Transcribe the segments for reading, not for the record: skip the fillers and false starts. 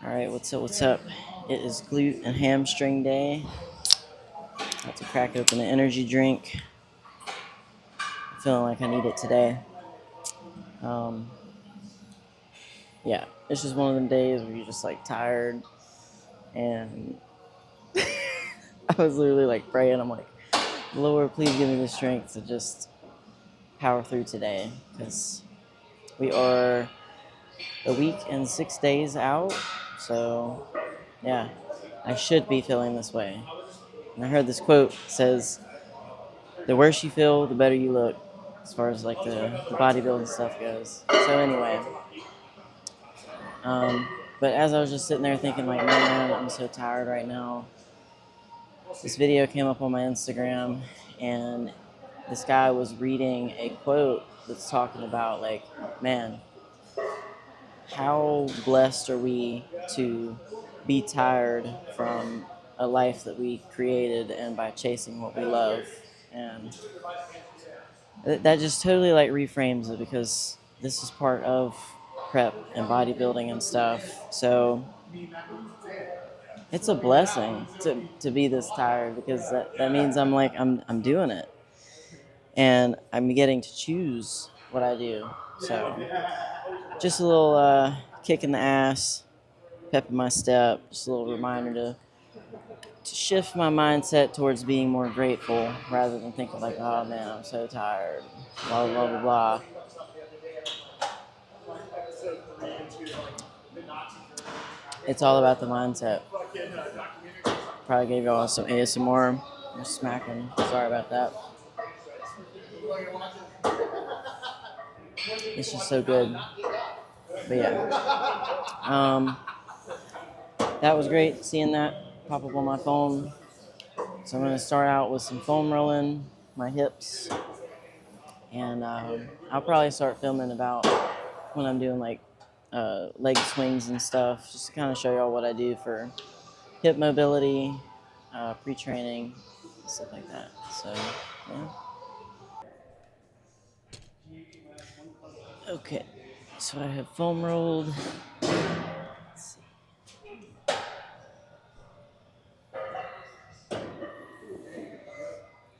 Alright, what's up, what's up? It is glute and hamstring day. About to crack open an energy drink. I'm feeling like I need it today. Um, yeah, it's just one of them days where you're just like tired. And I was literally like praying. I'm like, Lord, please give me the strength to just power through today. Because we are a week and 6 days out. So, yeah, I should be feeling this way. And I heard this quote that says, the worse you feel, the better you look, as far as like the bodybuilding stuff goes. So anyway, but as I was just sitting there thinking like, man, I'm so tired right now. This video came up on my Instagram, and this guy was reading a quote that's talking about like, man, how blessed are we to be tired from a life that we created and by chasing what we love. And that just totally like reframes it, because this is part of prep and bodybuilding and stuff. So it's a blessing to be this tired, because that means I'm doing it, and I'm getting to choose what I do. So just a little kick in the ass, pep in my step, just a little reminder to shift my mindset towards being more grateful rather than thinking like, oh man, I'm so tired, blah blah blah blah. It's all about the mindset. Probably gave y'all some ASMR. I'm smacking. Sorry about that. It's just so good. But yeah. That was great seeing that pop up on my phone. So I'm going to start out with some foam rolling, my hips. And I'll probably start filming about when I'm doing like leg swings and stuff, just to kind of show y'all what I do for hip mobility, pre-training, stuff like that. So, yeah. Okay, so I have foam rolled.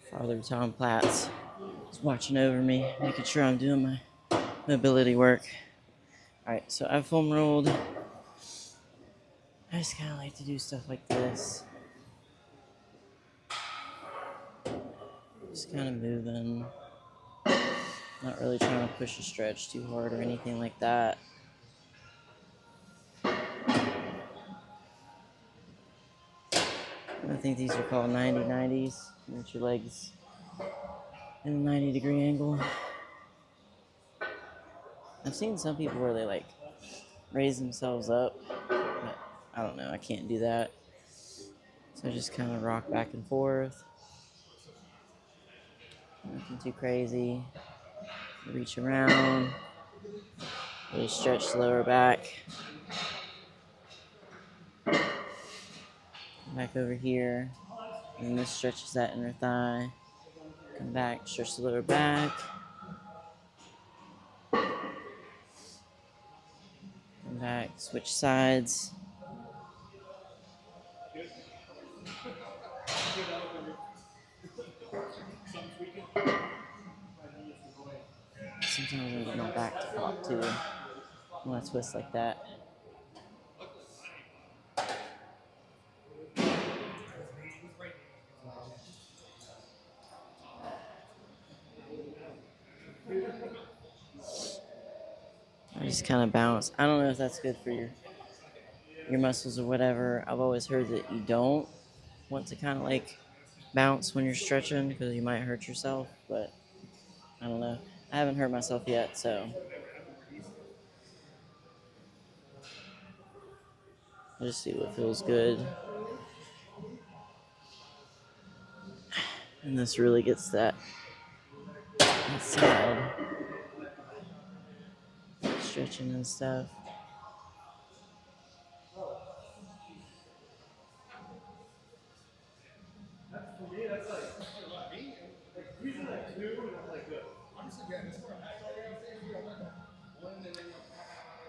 Father Tom Platts is watching over me, making sure I'm doing my mobility work. Alright, so I've foam rolled. I just kind of like to do stuff like this. Just kind of moving. Not really trying to push a stretch too hard or anything like that. I think these are called 90-90s. Get your legs in a 90-degree angle. I've seen some people where they like raise themselves up, but I don't know, I can't do that. So I just kind of rock back and forth. Nothing too crazy. Reach around. Really stretch the lower back. Back over here. And this stretches that inner thigh. Come back, stretch the lower back. Come back, switch sides. Sometimes I need my back to pop too. I want to twist like that. I just kind of bounce. I don't know if that's good for your muscles or whatever. I've always heard that you don't want to kind of like bounce when you're stretching, because you might hurt yourself, but I don't know. I haven't hurt myself yet, so I'll just see what feels good. And this really gets that side stretching and stuff.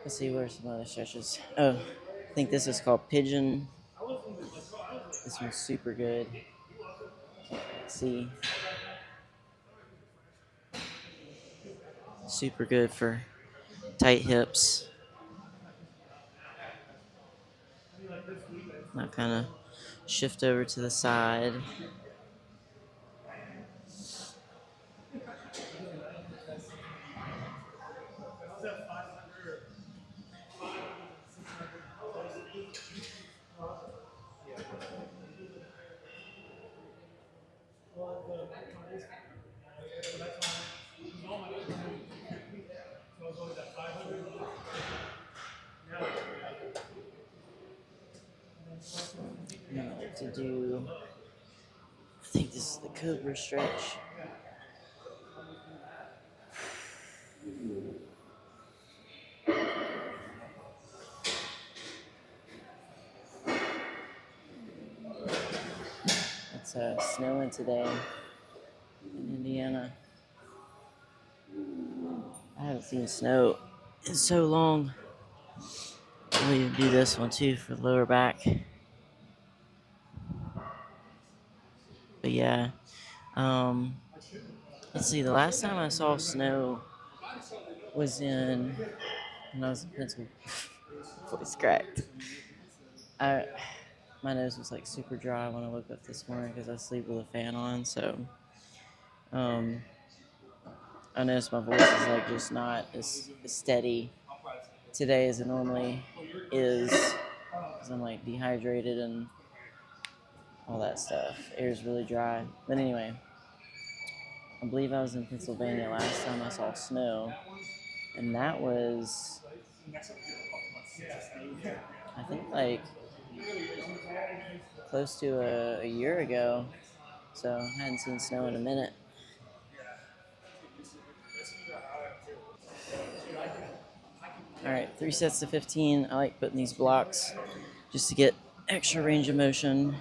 Let's see where some other stretches. Oh, I think this is called Pigeon. This one's super good. See, super good for tight hips. Now kind of shift over to the side. And I like to do, I think this is the Cobra stretch. It's snowing today in Indiana. I haven't seen snow in so long. I'll even do this one too for the lower back. But yeah, let's see. The last time I saw snow was when I was in Pennsylvania. Voice cracked. My nose was like super dry when I woke up this morning because I sleep with a fan on. So um, I noticed my voice is like just not as steady today as it normally is because I'm like dehydrated and all that stuff. Air's really dry. But anyway, I believe I was in Pennsylvania last time I saw snow, and that was, I think, like close to a year ago. So I hadn't seen snow in a minute. All right, 3 sets to 15. I like putting these blocks just to get extra range of motion.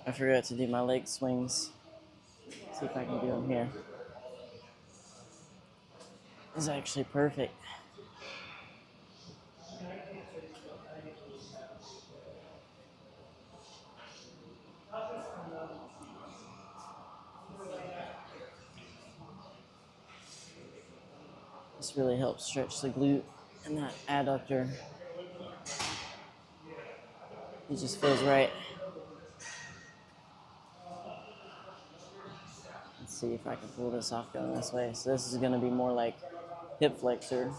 I forgot to do my leg swings. See if I can do them here. This is actually perfect. This really helps stretch the glute and that adductor. It just feels right. Let's see if I can pull this off going this way. So this is going to be more like hip flexor.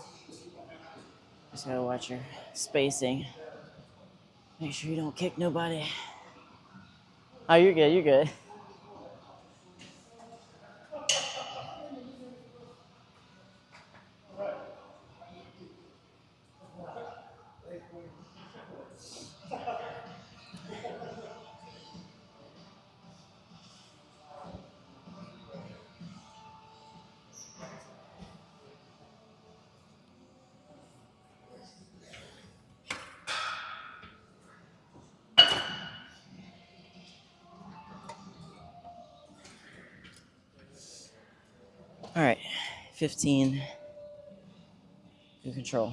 Just gotta watch your spacing. Make sure you don't kick nobody. Oh, you're good, you're good. All right, 15. Good control.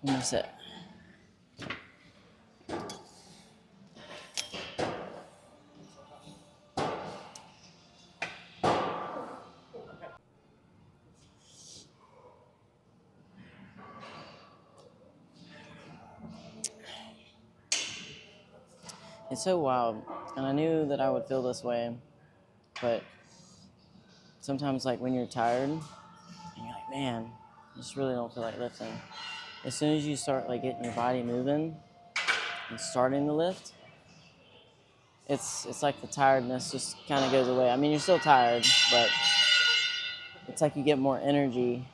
Let me sit. It's so wild, and I knew that I would feel this way, but sometimes, like, when you're tired, and you're like, man, I just really don't feel like lifting. As soon as you start, like, getting your body moving and starting to lift, it's like the tiredness just kind of goes away. I mean, you're still tired, but it's like you get more energy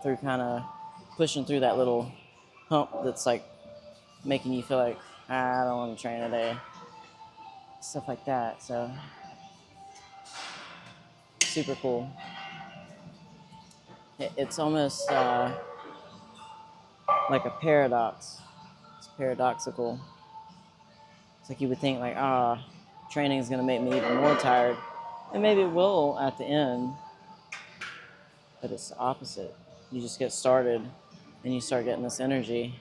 through kind of pushing through that little hump that's, like, making you feel like, I don't want to train today. Stuff like that, so super cool. It's almost like a paradox. It's paradoxical. It's like you would think like, training is going to make me even more tired. And maybe it will at the end, but it's the opposite. You just get started and you start getting this energy.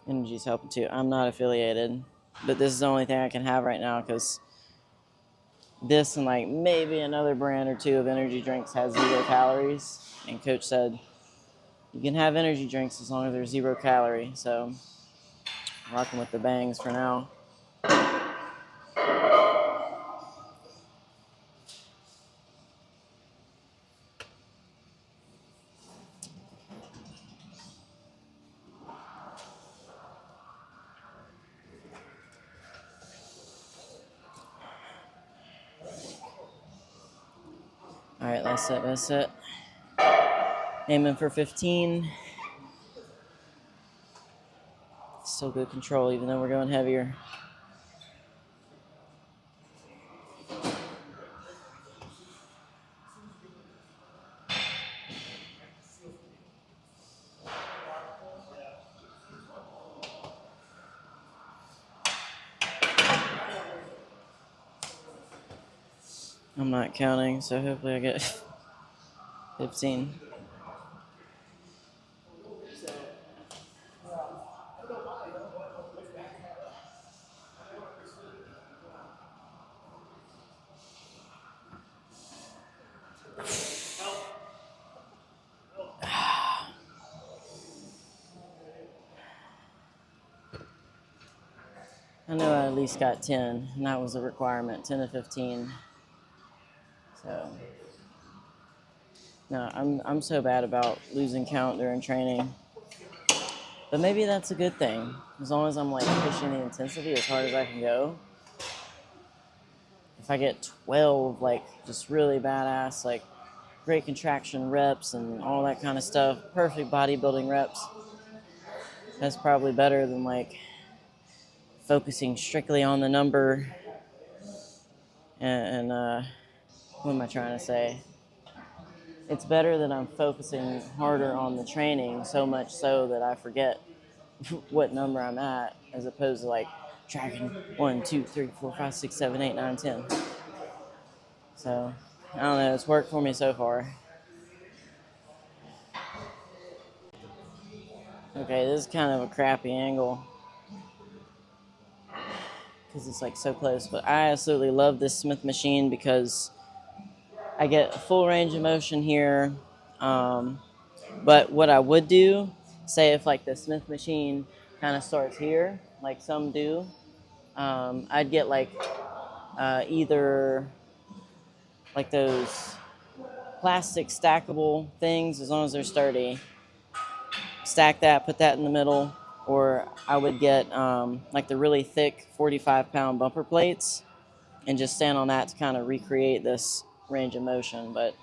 Energy's helping too. I'm not affiliated, but this is the only thing I can have right now because this and like maybe another brand or two of energy drinks has 0 calories. And coach said, you can have energy drinks as long as they're 0 calorie. So I'm rocking with the bangs for now. All right, that's it. Aiming for 15. Still good control, even though we're going heavier. I'm not counting, so hopefully I get 15. I know I at least got 10, and that was a requirement, 10 to 15. So, no, I'm so bad about losing count during training. But maybe that's a good thing. As long as I'm like pushing the intensity as hard as I can go. If I get 12, like just really badass, like great contraction reps and all that kind of stuff, perfect bodybuilding reps, that's probably better than like focusing strictly on the number and what am I trying to say? It's better that I'm focusing harder on the training, so much so that I forget what number I'm at, as opposed to like tracking 1, 2, 3, 4, 5, 6, 7, 8, 9, 10. So I don't know, it's worked for me so far. Okay, this is kind of a crappy angle because it's like so close, but I absolutely love this Smith machine because I get a full range of motion here. But what I would do, say if like the Smith machine kind of starts here, like some do, I'd get like either like those plastic stackable things, as long as they're sturdy. Stack that, put that in the middle, or I would get like the really thick 45-pound bumper plates and just stand on that to kind of recreate this range of motion. But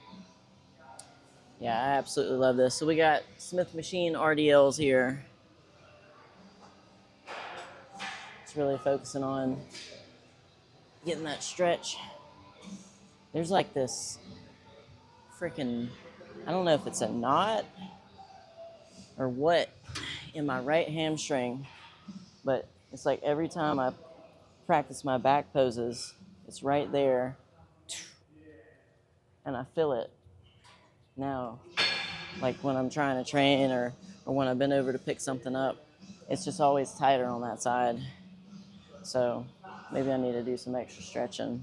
yeah, I absolutely love this. So we got Smith machine RDLs here. It's really focusing on getting that stretch. There's like this freaking, I don't know if it's a knot or what in my right hamstring, but it's like every time I practice my back poses, it's right there and I feel it now, like when I'm trying to train or or when I bend over to pick something up, it's just always tighter on that side. So maybe I need to do some extra stretching.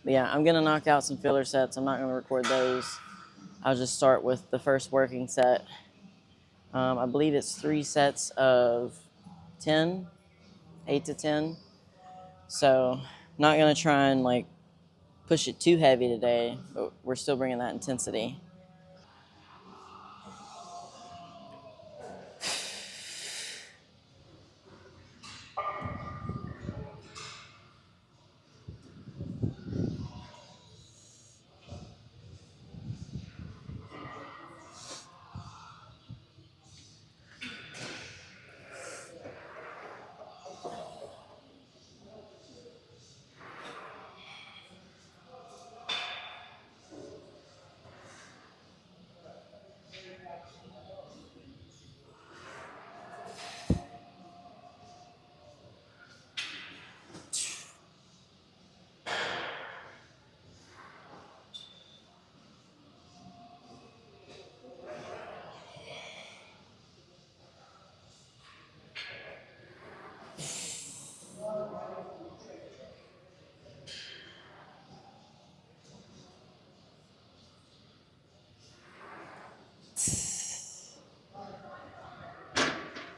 But yeah, I'm going to knock out some filler sets. I'm not going to record those. I'll just start with the first working set. I believe it's 3 sets of 10, 8 to 10. So not going to try and like push it too heavy today, but we're still bringing that intensity.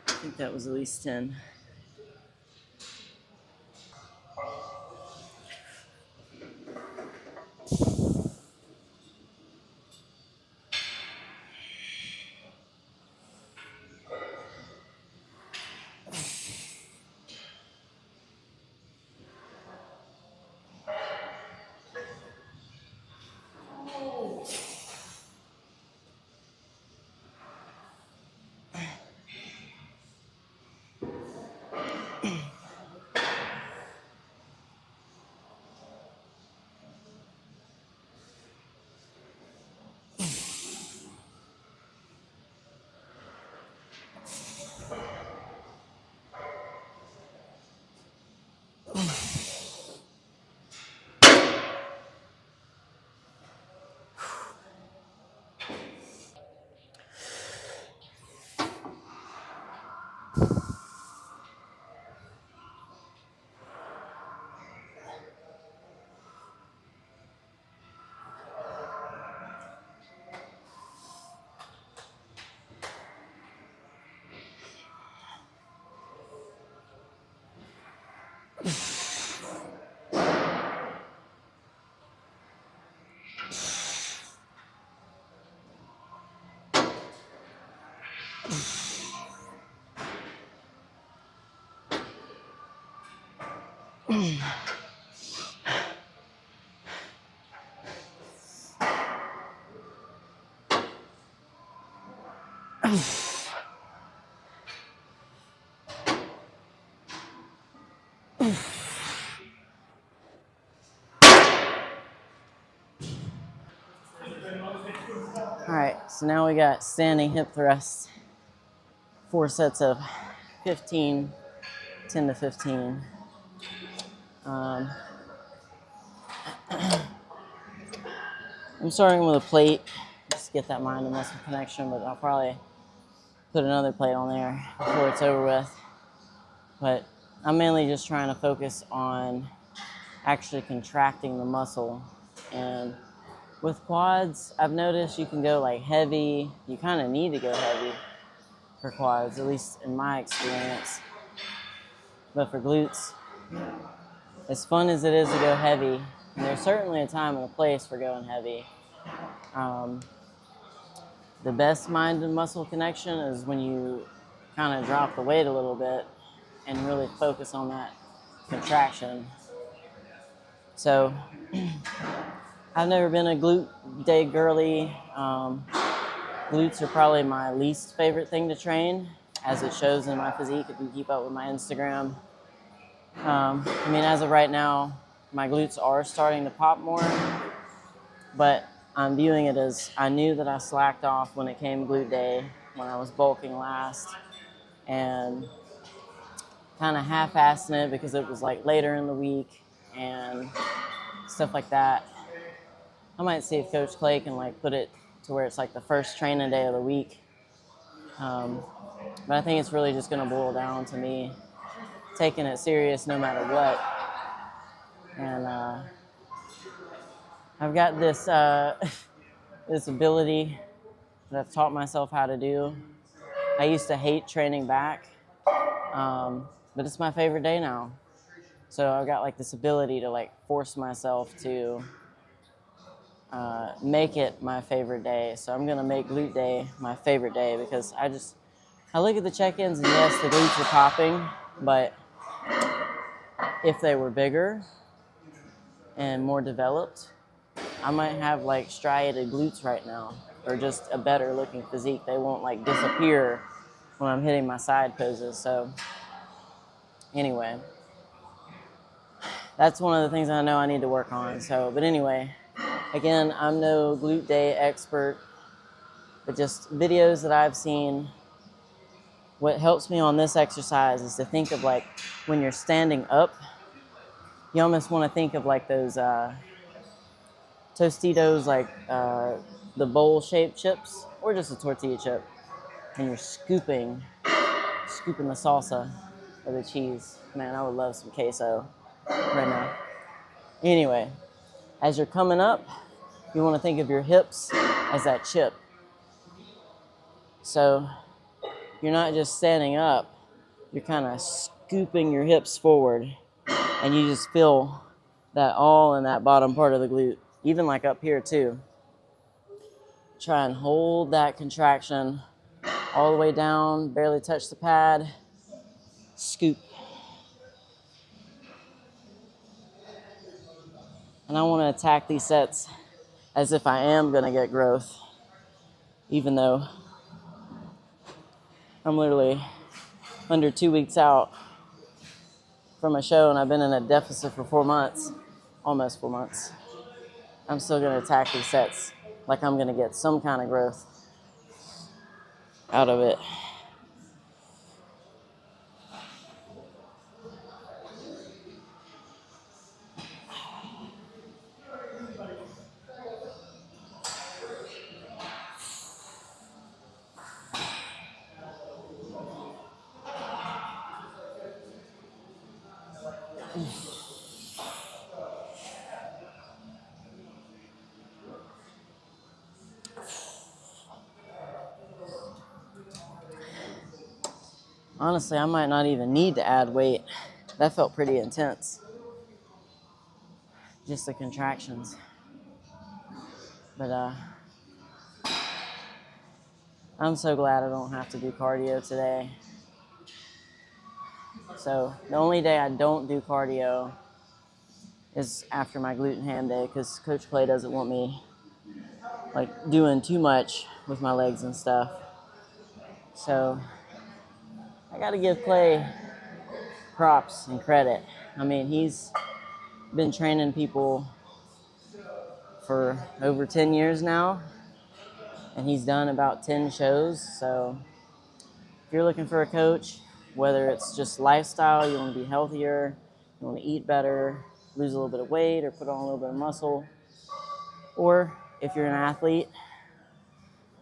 I think that was at least 10. All right, so now we got standing hip thrusts, 4 sets of 15, 10 to 15. I'm starting with a plate, just to get that mind and muscle connection, but I'll probably put another plate on there before it's over with. But I'm mainly just trying to focus on actually contracting the muscle. And with quads, I've noticed you can go like heavy. You kind of need to go heavy for quads, at least in my experience. But for glutes, as fun as it is to go heavy, and there's certainly a time and a place for going heavy. The best mind and muscle connection is when you kind of drop the weight a little bit and really focus on that contraction. So I've never been a glute day girly. Glutes are probably my least favorite thing to train, as it shows in my physique if you keep up with my Instagram. I mean, as of right now, my glutes are starting to pop more, but I'm viewing it as I knew that I slacked off when it came glute day, when I was bulking last, and kind of half-assing it because it was like later in the week and stuff like that. I might see if Coach Clay can like put it to where it's like the first training day of the week. But I think it's really just going to boil down to me taking it serious no matter what. And I've got this this ability that I've taught myself how to do. I used to hate training back, but it's my favorite day now. So I've got like this ability to like force myself to make it my favorite day. So I'm gonna make glute day my favorite day because I look at the check-ins and yes, the glutes are popping, but if they were bigger and more developed, I might have like striated glutes right now or just a better looking physique. They won't like disappear when I'm hitting my side poses. So anyway, that's one of the things I know I need to work on. So, but anyway, again, I'm no glute day expert, but just videos that I've seen. What helps me on this exercise is to think of like when you're standing up, you almost want to think of like those Tostitos, like the bowl-shaped chips, or just a tortilla chip, and you're scooping the salsa or the cheese. Man, I would love some queso right now. Anyway, as you're coming up, you want to think of your hips as that chip. So you're not just standing up, you're kind of scooping your hips forward, and you just feel that all in that bottom part of the glute, even like up here too. Try and hold that contraction all the way down, barely touch the pad, scoop. And I want to attack these sets as if I am going to get growth, even though I'm literally under 2 weeks out from a show and I've been in a deficit for 4 months, almost 4 months. I'm still going to attack these sets like I'm going to get some kind of growth out of it. Honestly, I might not even need to add weight. That felt pretty intense. Just the contractions. But I'm so glad I don't have to do cardio today. So the only day I don't do cardio is after my glute and ham day because Coach Clay doesn't want me like doing too much with my legs and stuff. So I got to give Clay props and credit. I mean, he's been training people for over 10 years now, and he's done about 10 shows. So if you're looking for a coach, whether it's just lifestyle, you want to be healthier, you want to eat better, lose a little bit of weight or put on a little bit of muscle, or if you're an athlete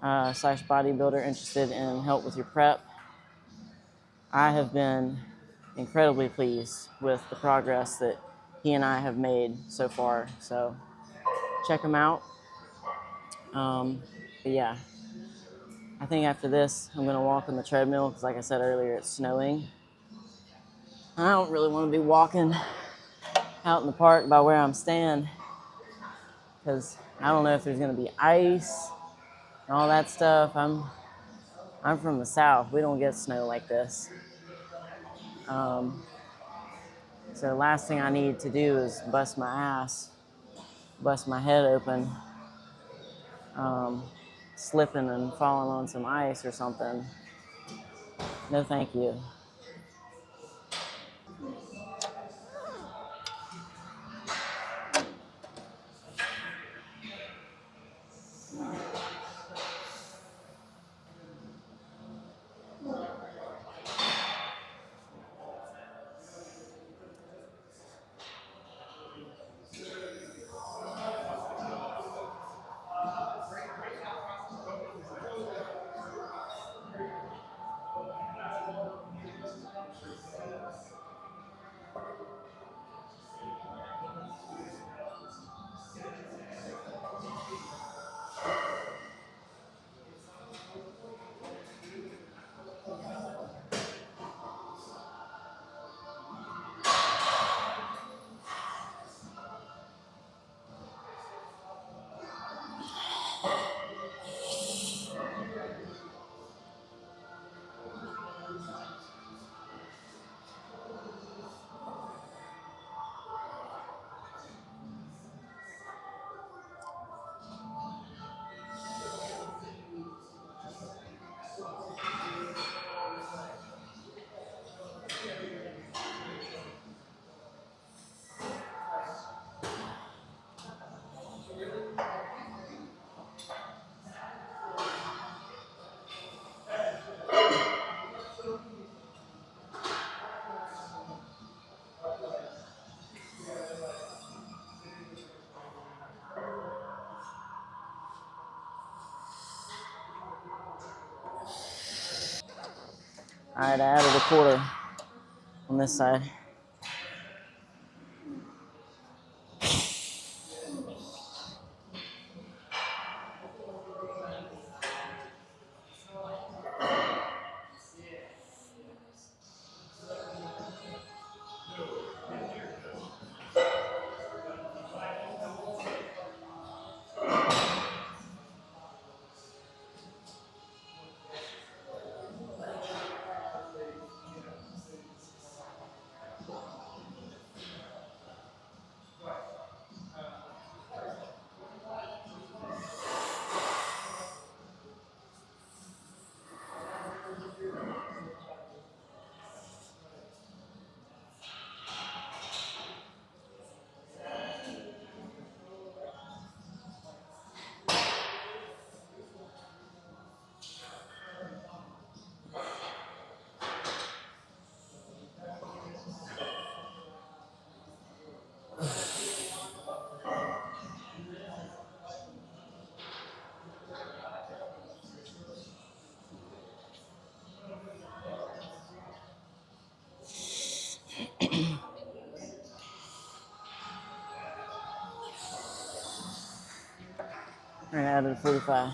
slash bodybuilder interested in help with your prep, I have been incredibly pleased with the progress that he and I have made so far. So check him out. But yeah, I think after this, I'm going to walk on the treadmill because like I said earlier, it's snowing. I don't really want to be walking out in the park by where I'm staying because I don't know if there's going to be ice and all that stuff. I'm from the South. We don't get snow like this. So the last thing I need to do is bust my ass, bust my head open, slipping and falling on some ice or something. No, thank you. All right, I added a quarter on this side. All right, I added a 45.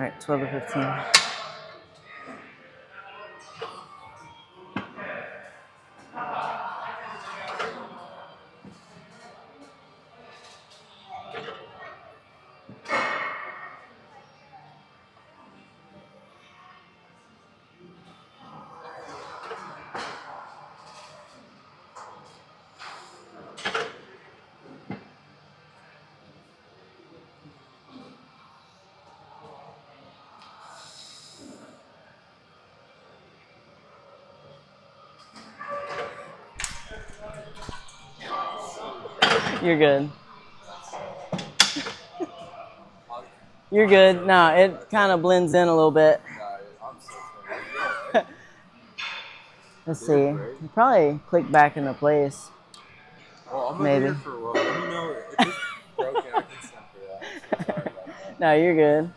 All right, 12 to 15. You're good. You're good. No, it kind of blends in a little bit. Let's see. You probably click back into place. Well, I'm maybe. Here for a while. Let me know if it's broken. I can send for that. Sorry about that. No, you're good.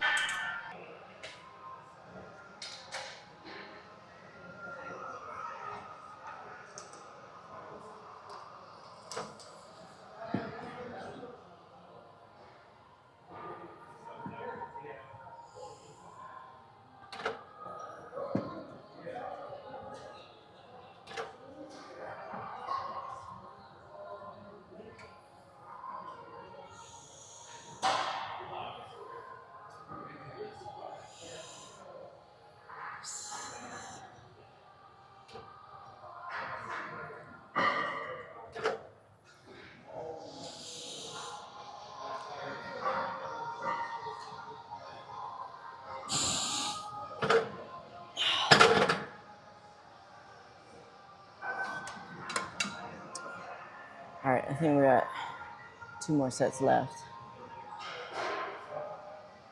All right, I think we got 2 more sets left.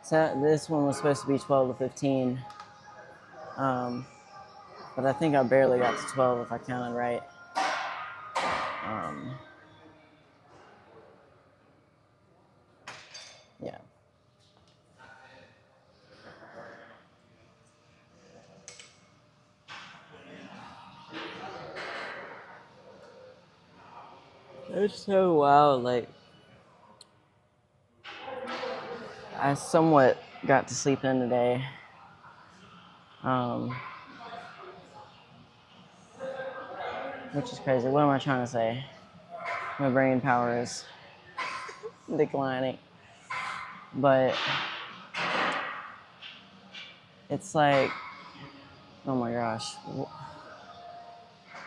So this one was supposed to be 12 to 15. But I think I barely got to 12 if I counted right. Yeah. It's so wild. Like, I somewhat got to sleep in today. Which is crazy. What am I trying to say? My brain power is declining. But it's like, oh my gosh.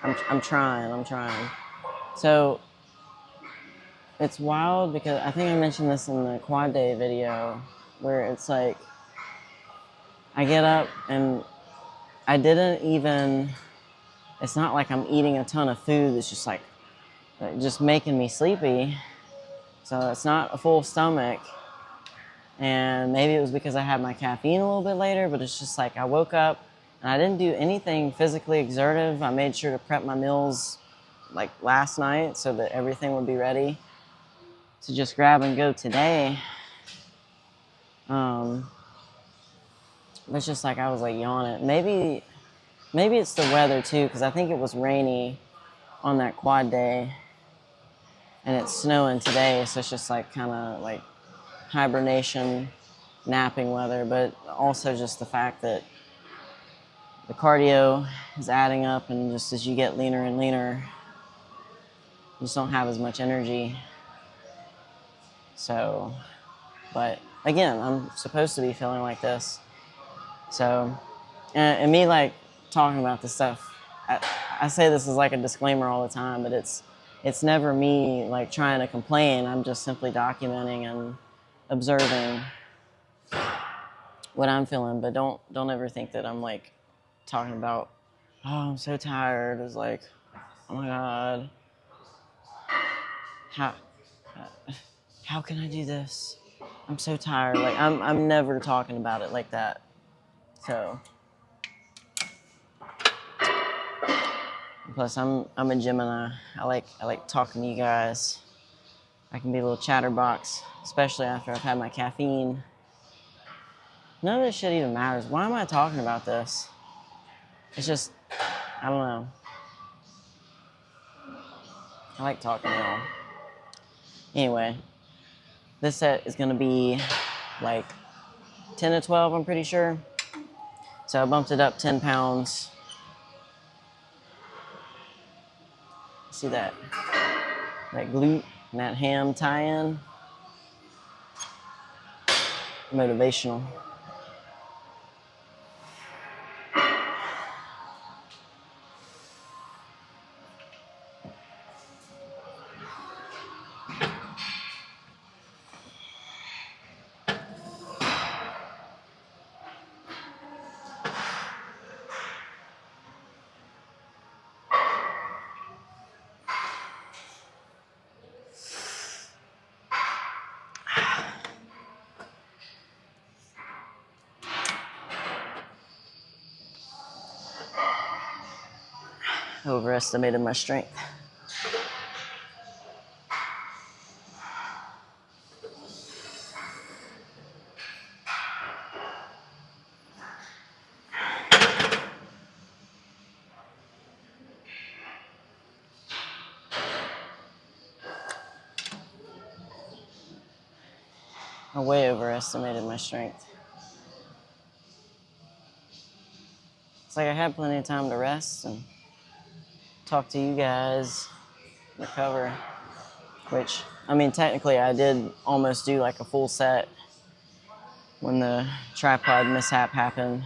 I'm trying. So it's wild because I think I mentioned this in the quad day video where it's like I get up and I didn't even, it's not like I'm eating a ton of food. It's just like, just making me sleepy. So it's not a full stomach. And maybe it was because I had my caffeine a little bit later, but it's just like I woke up and I didn't do anything physically exertive. I made sure to prep my meals like last night so that everything would be ready to just grab and go today. It's just like I was like yawning. Maybe it's the weather too, because I think it was rainy on that quad day and it's snowing today, so it's just like kind of like hibernation, napping weather, but also just the fact that the cardio is adding up, and just as you get leaner and leaner, you just don't have as much energy. So, but again, I'm supposed to be feeling like this. So, and me like talking about this stuff, I say this is like a disclaimer all the time, but it's never me like trying to complain. I'm just simply documenting and observing what I'm feeling. But don't ever think that I'm like talking about, oh, I'm so tired. It's like, oh my God, how can I do this? I'm so tired. Like I'm never talking about it like that. So plus I'm a Gemini. I like talking to you guys. I can be a little chatterbox, especially after I've had my caffeine. None of this shit even matters. Why am I talking about this? It's just, I don't know. I like talking to y'all. Anyway, this set is gonna be like 10 to 12, I'm pretty sure. So I bumped it up 10 pounds. See that glute and that ham tie-in? Motivational. Overestimated my strength. I way overestimated my strength. It's like I had plenty of time to rest and talk to you guys, recover. Which, I mean, technically I did almost do like a full set when the tripod mishap happened.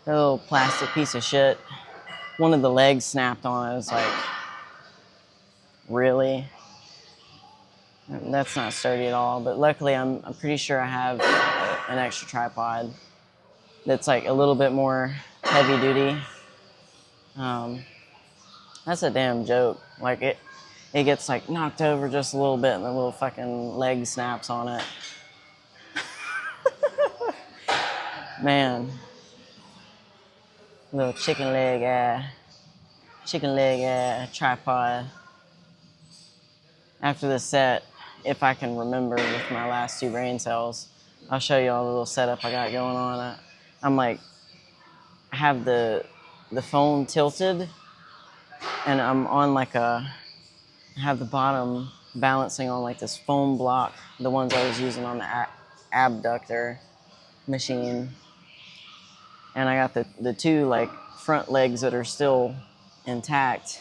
A little plastic piece of shit. One of the legs snapped on it. I was like, really? That's not sturdy at all. But luckily, I'm pretty sure I have an extra tripod that's like a little bit more heavy duty. That's a damn joke. Like it gets like knocked over just a little bit, and the little fucking leg snaps on it. Man, little chicken leg tripod. After the set, if I can remember with my last 2 brain cells, I'll show you all the little setup I got going on. I'm like, I have the phone tilted, and I'm on like a have the bottom balancing on like this foam block, the ones I was using on the abductor machine. And I got the two like front legs that are still intact,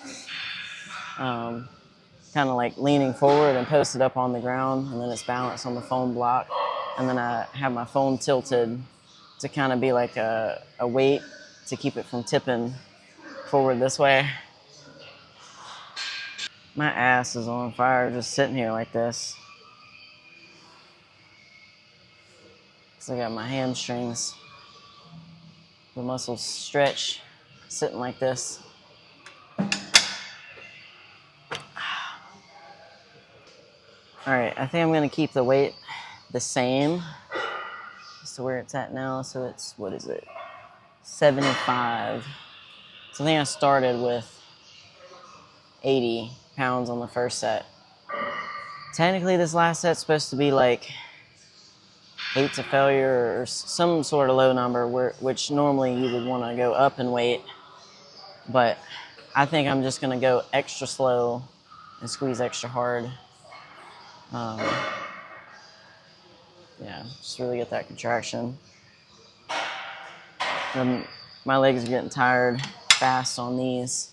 kind of like leaning forward and posted up on the ground, and then it's balanced on the foam block. And then I have my phone tilted to kind of be like a weight to keep it from tipping forward this way. My ass is on fire just sitting here like this. So I got my hamstrings, the muscles stretch, sitting like this. All right, I think I'm gonna keep the weight the same as to where it's at now. So it's, what is it? 75. So I think I started with 80 pounds on the first set. Technically, this last set's supposed to be like 8 to failure or some sort of low number, which normally you would want to go up in weight. But I think I'm just gonna go extra slow and squeeze extra hard. Yeah, just really get that contraction. And my legs are getting tired fast on these.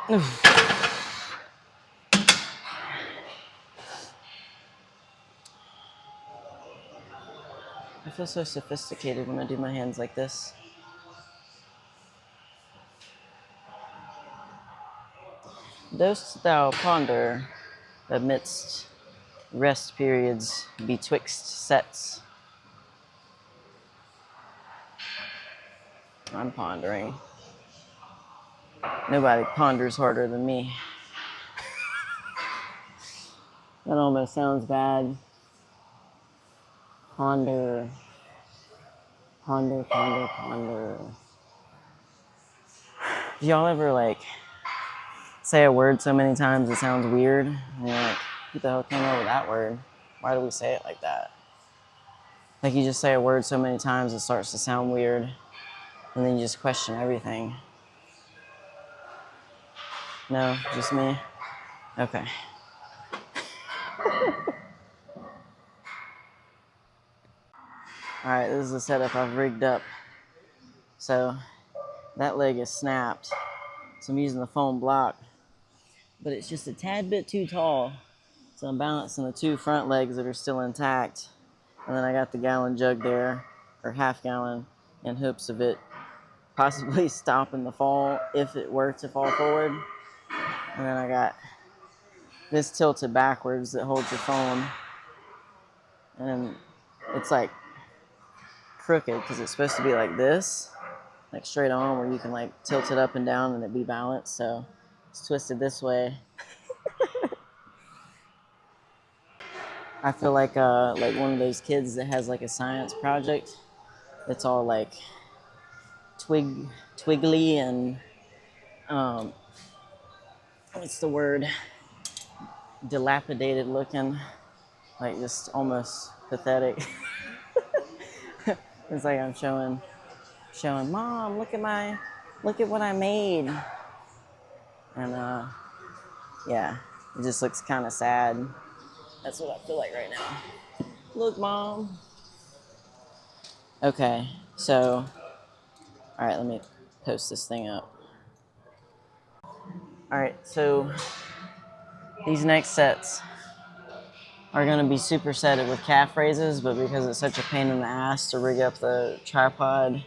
I feel so sophisticated when I do my hands like this. Dost thou ponder amidst rest periods betwixt sets? I'm pondering. Nobody ponders harder than me. That almost sounds bad. Ponder. Ponder, ponder, ponder. Do y'all ever like say a word so many times it sounds weird? And you're like, who the hell came up with that word? Why do we say it like that? Like you just say a word so many times it starts to sound weird, and then you just question everything. No, just me? Okay. Alright, this is the setup I've rigged up. So that leg is snapped. So I'm using the foam block, but it's just a tad bit too tall. So I'm balancing the two front legs that are still intact. And then I got the gallon jug there, or half gallon, in hopes of it possibly stopping the fall if it were to fall forward. And then I got this tilted backwards that holds your foam. And it's like crooked because it's supposed to be like this, like straight on, where you can like tilt it up and down and it be balanced. So it's twisted this way. I feel like one of those kids that has like a science project that's all like twiggly and what's the word? Dilapidated looking, like just almost pathetic. It's like I'm showing, Mom, look at what I made. And yeah, it just looks kind of sad. That's what I feel like right now. Look, Mom. Okay, so, all right, let me post this thing up. All right, so these next sets are going to be supersetted with calf raises, but because it's such a pain in the ass to rig up the tripod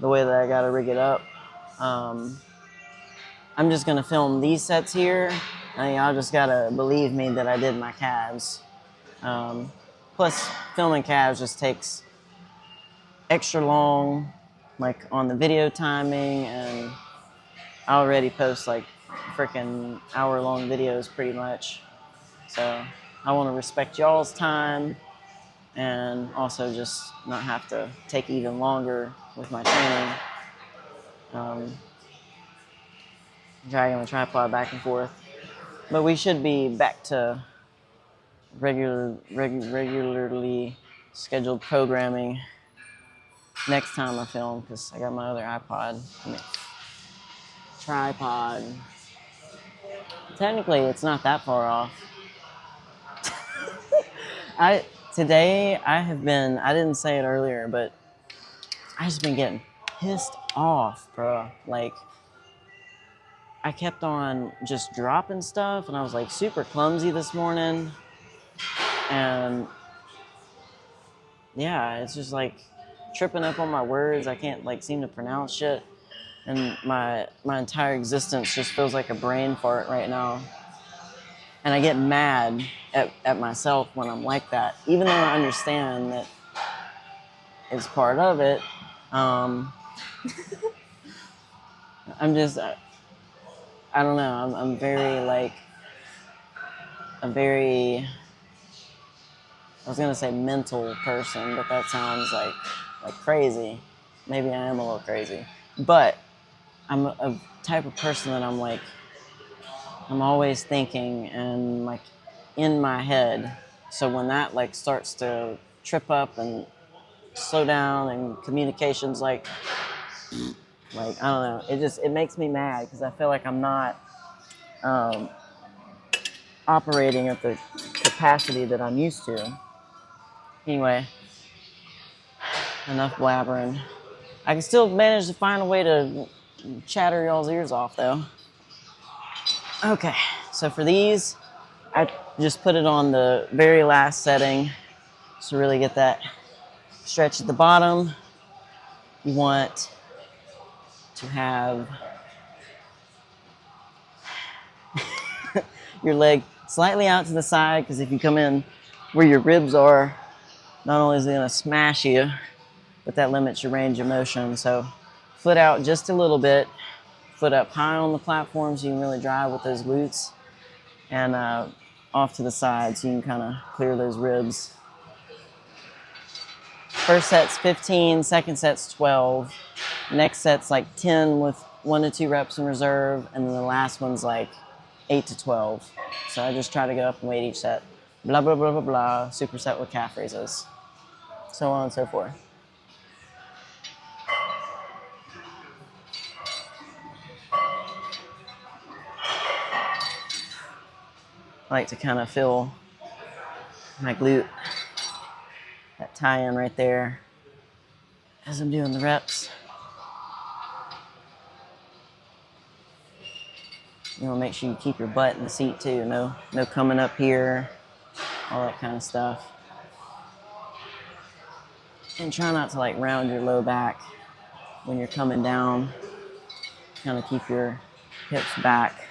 the way that I got to rig it up, I'm just going to film these sets here, and y'all just got to believe me that I did my calves. Plus, filming calves just takes extra long, like on the video timing, and I already post like freaking hour-long videos pretty much. So I want to respect y'all's time and also just not have to take even longer with my training. Dragging the tripod back and forth. But we should be back to regularly scheduled programming next time I film, because I got my other tripod. Technically, it's not that far off. Today I didn't say it earlier, but I just been getting pissed off, bro. Like, I kept on just dropping stuff, and I was like super clumsy this morning. And yeah, it's just like tripping up on my words. I can't like seem to pronounce shit. And my entire existence just feels like a brain fart right now. And I get mad at myself when I'm like that, even though I understand that it's part of it. I'm just, I don't know, I'm very like, I was gonna say mental person, but that sounds like crazy. Maybe I am a little crazy. But I'm a type of person that I'm always thinking and like in my head. So when that like starts to trip up and slow down and communications like I don't know, it makes me mad because I feel like I'm not operating at the capacity that I'm used to. Anyway, enough blabbering. I can still manage to find a way to chatter y'all's ears off though. Okay, so for these, I just put it on the very last setting to really get that stretch at the bottom. You want to have your leg slightly out to the side, because if you come in where your ribs are, not only is it going to smash you, but that limits your range of motion. So foot out just a little bit, foot up high on the platform so you can really drive with those glutes, and off to the side so you can kind of clear those ribs. First set's 15, second set's 12. Next set's like 10 with 1 to 2 reps in reserve, and then the last one's like 8 to 12. So I just try to go up and weight each set. Blah, blah, blah, blah, blah. Superset with calf raises. So on and so forth. I like to kind of feel my glute, that tie-in right there, as I'm doing the reps. You want to make sure you keep your butt in the seat too. No coming up here, all that kind of stuff. And try not to like round your low back when you're coming down. Kind of keep your hips back.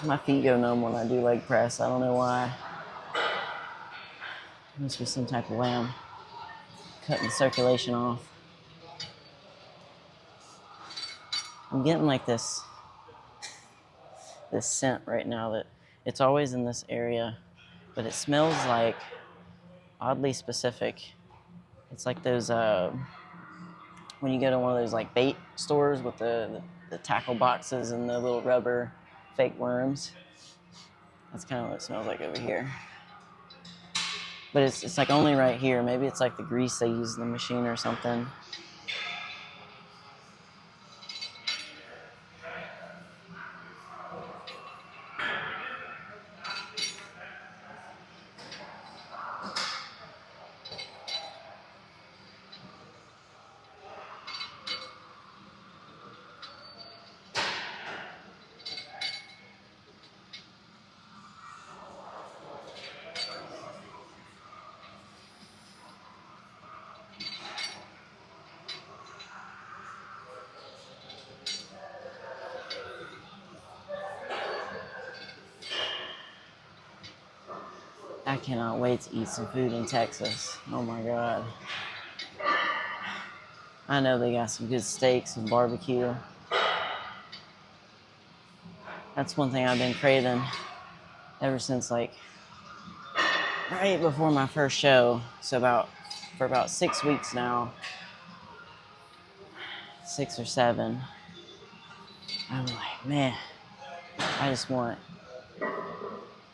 My feet go numb when I do leg press. I don't know why. It must be some type of way I'm cutting the circulation off. I'm getting like this scent right now that it's always in this area, but it smells like oddly specific. It's like those when you go to one of those like bait stores with the tackle boxes and the little rubber fake worms. That's kind of what it smells like over here. But it's like only right here. Maybe it's like the grease they use in the machine or something. I cannot wait to eat some food in Texas. Oh my God. I know they got some good steaks and barbecue. That's one thing I've been craving ever since like right before my first show. So for about 6 weeks now, 6 or 7. I'm like, man, I just want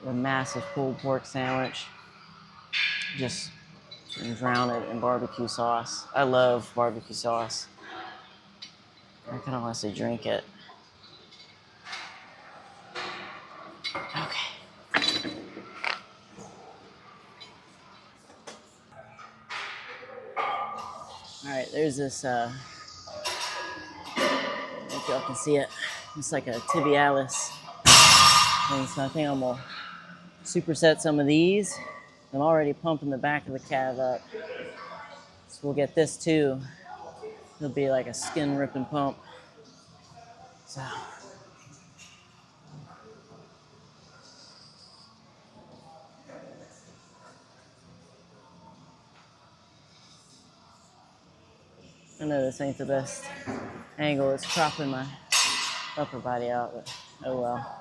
a massive pulled pork sandwich. Just drown it in barbecue sauce. I love barbecue sauce. I can honestly drink it. Okay. All right, there's this, I don't know if y'all can see it. It's like a tibialis. And so I think I'm gonna superset some of these. I'm already pumping the back of the calf up. So we'll get this too. It'll be like a skin ripping pump. So. I know this ain't the best angle. It's cropping my upper body out, but oh well.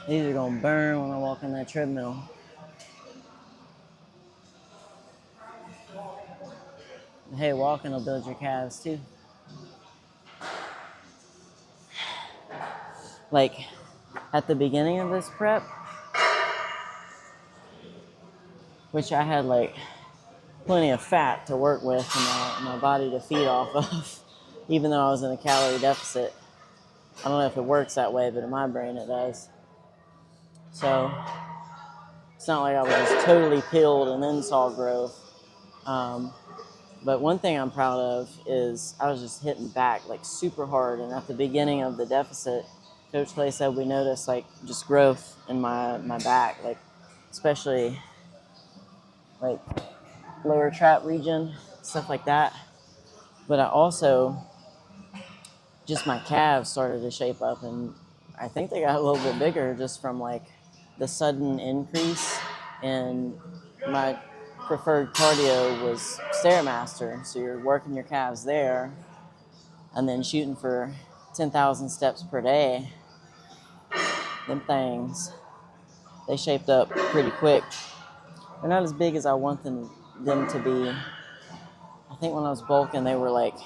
These are gonna burn when I walk on that treadmill. Hey, walking will build your calves too. Like at the beginning of this prep, which I had like plenty of fat to work with and my body to feed off of, even though I was in a calorie deficit. I don't know if it works that way, but in my brain it does. So it's not like I was just totally peeled and then saw growth. But one thing I'm proud of is I was just hitting back like super hard. And at the beginning of the deficit, Coach Clay said we noticed like just growth in my back, like especially like lower trap region, stuff like that. But I also, just my calves started to shape up, and I think they got a little bit bigger just from like the sudden increase in my preferred cardio was Stairmaster. So you're working your calves there and then shooting for 10,000 steps per day. Them things, they shaped up pretty quick. They're not as big as I want them to be. I think when I was bulking, they were like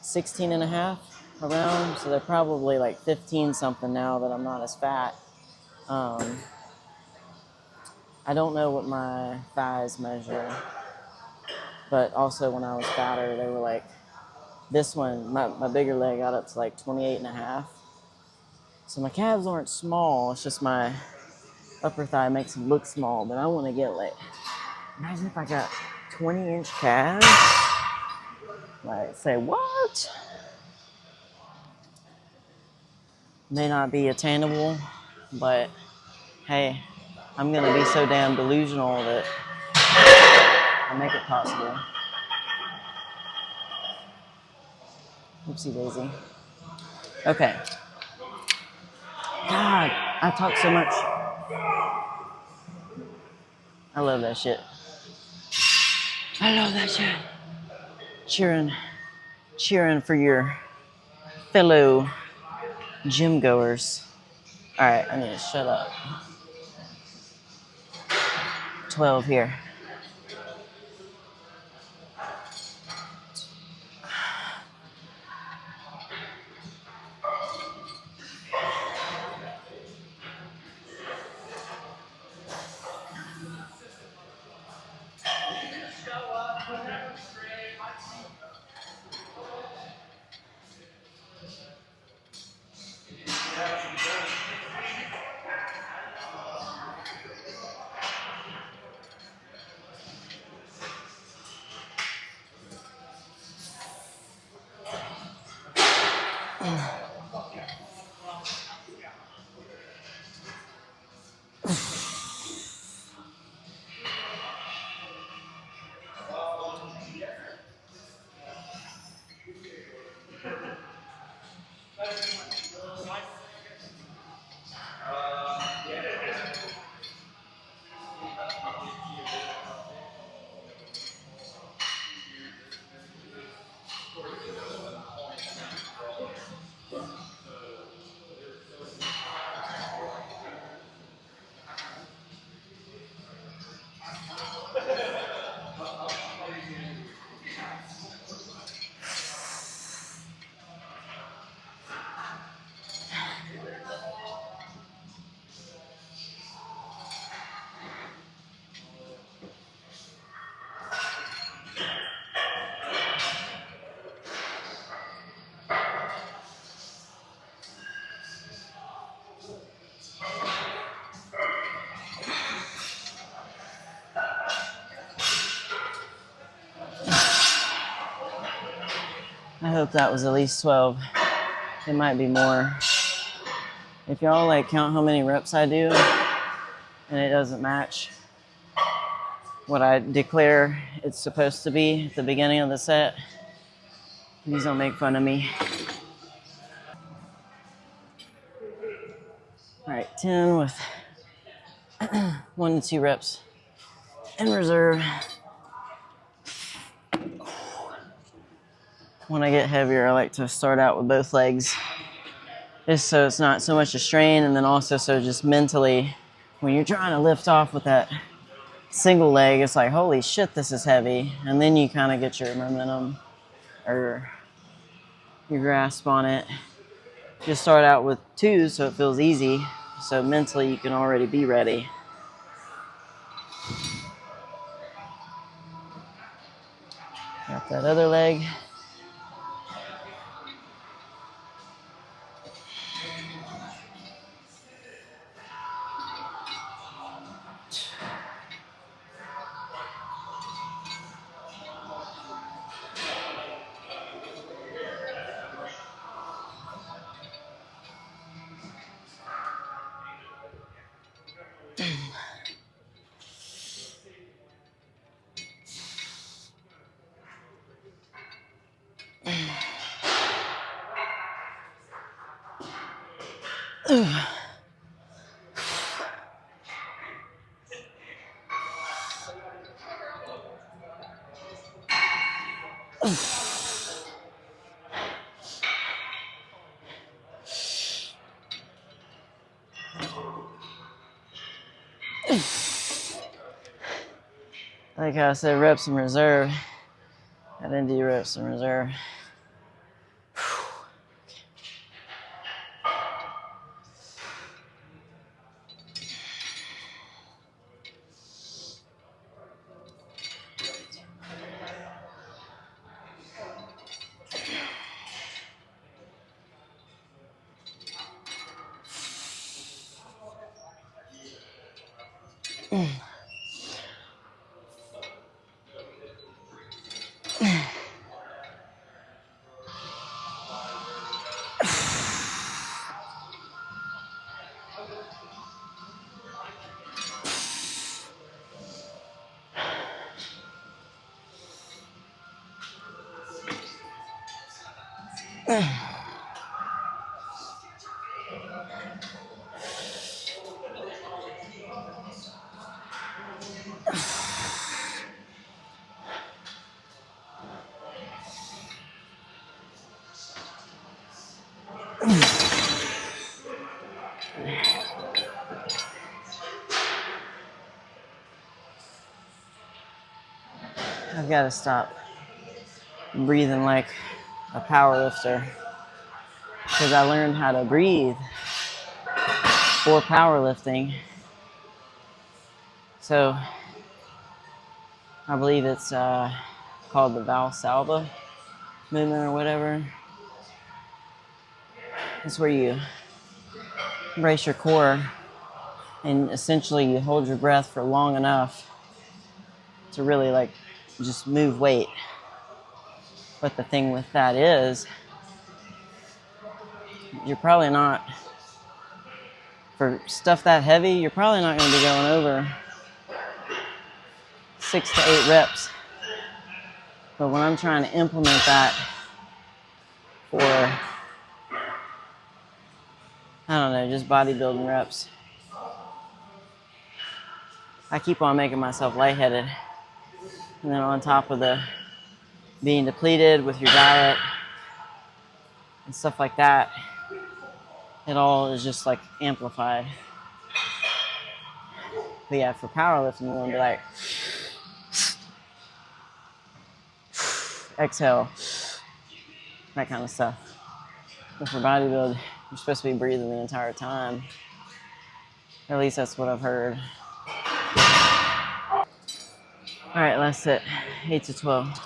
16 and a half around. So they're probably like 15 something now that I'm not as fat. I don't know what my thighs measure, but also when I was fatter, they were like, this one, my bigger leg got up to like 28 and a half. So my calves aren't small, it's just my upper thigh makes them look small, but I want to get like, imagine if I got 20-inch calves. Like, say, what? May not be attainable, but hey, I'm going to be so damn delusional that I make it possible. Oopsie daisy. Okay. God, I talk so much. I love that shit. I love that shit. Cheering for your fellow gym goers. All right, I need to shut up. 12 here. I hope that was at least 12. It might be more. If y'all like count how many reps I do and it doesn't match what I declare it's supposed to be at the beginning of the set, please don't make fun of me. All right, 10 with 1 to 2 reps in reserve. When I get heavier, I like to start out with both legs, just so it's not so much a strain, and then also so just mentally, when you're trying to lift off with that single leg, it's like, holy shit, this is heavy, and then you kind of get your momentum or your grasp on it. Just start out with 2 so it feels easy, so mentally you can already be ready. Got that other leg. Like how I said, reps in reserve. I didn't do reps in reserve. I've got to stop breathing like a power lifter, because I learned how to breathe for powerlifting. So I believe it's called the Valsalva movement or whatever. It's where you brace your core and essentially you hold your breath for long enough to really like just move weight. But the thing with that is you're probably not, for stuff that heavy, you're probably not going to be going over 6 to 8 reps. But when I'm trying to implement that for, I don't know, just bodybuilding reps, I keep on making myself lightheaded. And then on top of the being depleted with your diet and stuff like that, it all is just like amplified. But yeah, for powerlifting, you want to be like, exhale, that kind of stuff. But for bodybuilding, you're supposed to be breathing the entire time. At least that's what I've heard. All right, last set, 8 to 12.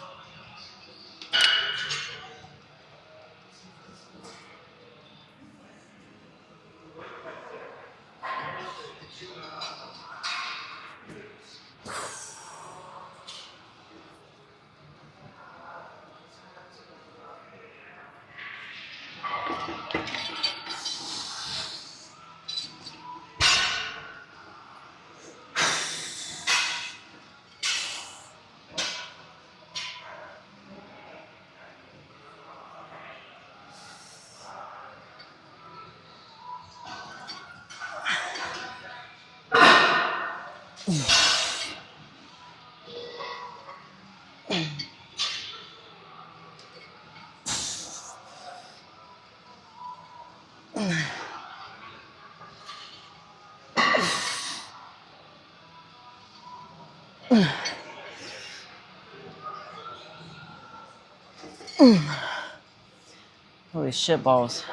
Holy shit balls.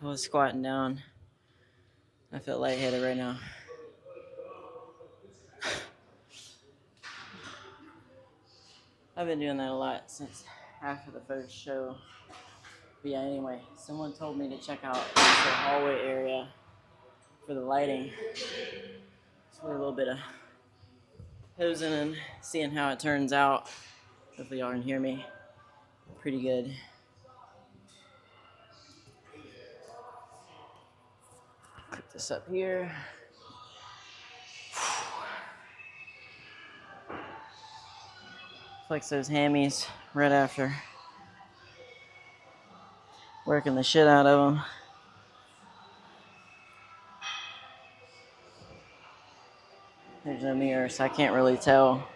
I was squatting down. I feel lightheaded right now. I've been doing that a lot since after the first show. But yeah, anyway, someone told me to check out the hallway area for the lighting. So a little bit of posing and seeing how it turns out. Hopefully y'all can hear me pretty good. Pick this up here. Flex those hammies right after working the shit out of them. There's no mirror, so I can't really tell.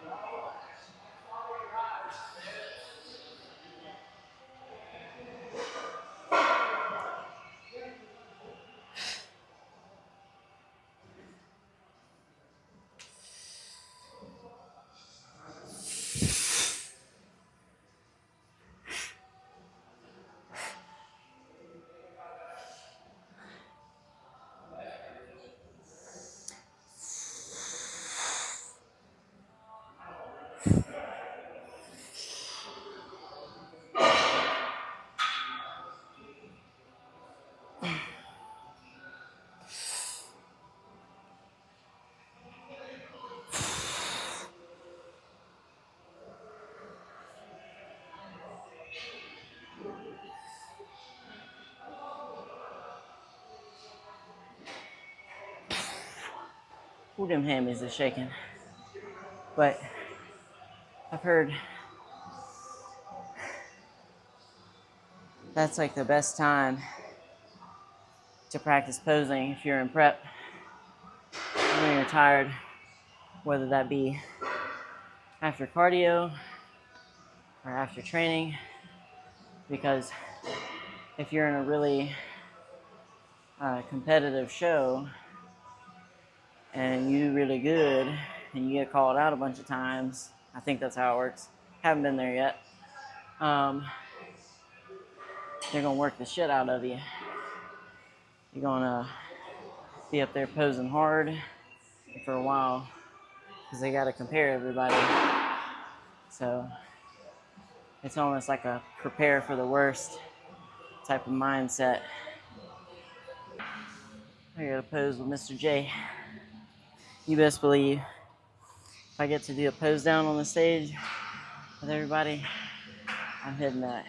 Ooh, them hammies are shaking. But I've heard That's like the best time to practice posing if you're in prep when you're tired, whether that be after cardio or after training, because if you're in a really competitive show and you do really good and you get called out a bunch of times, I think that's how it works. Haven't been there yet. They're gonna work the shit out of you. You're gonna be up there posing hard for a while because they gotta compare everybody. So it's almost like a prepare for the worst type of mindset. I gotta pose with Mr. J. You best believe if I get to do a pose down on the stage with everybody, I'm hitting that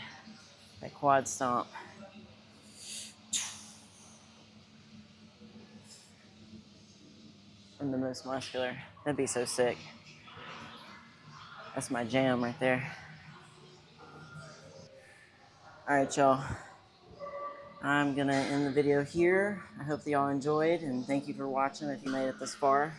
quad stomp. I'm the most muscular. That'd be so sick. That's my jam right there. All right, y'all. I'm gonna end the video here. I hope that y'all enjoyed, and thank you for watching if you made it this far.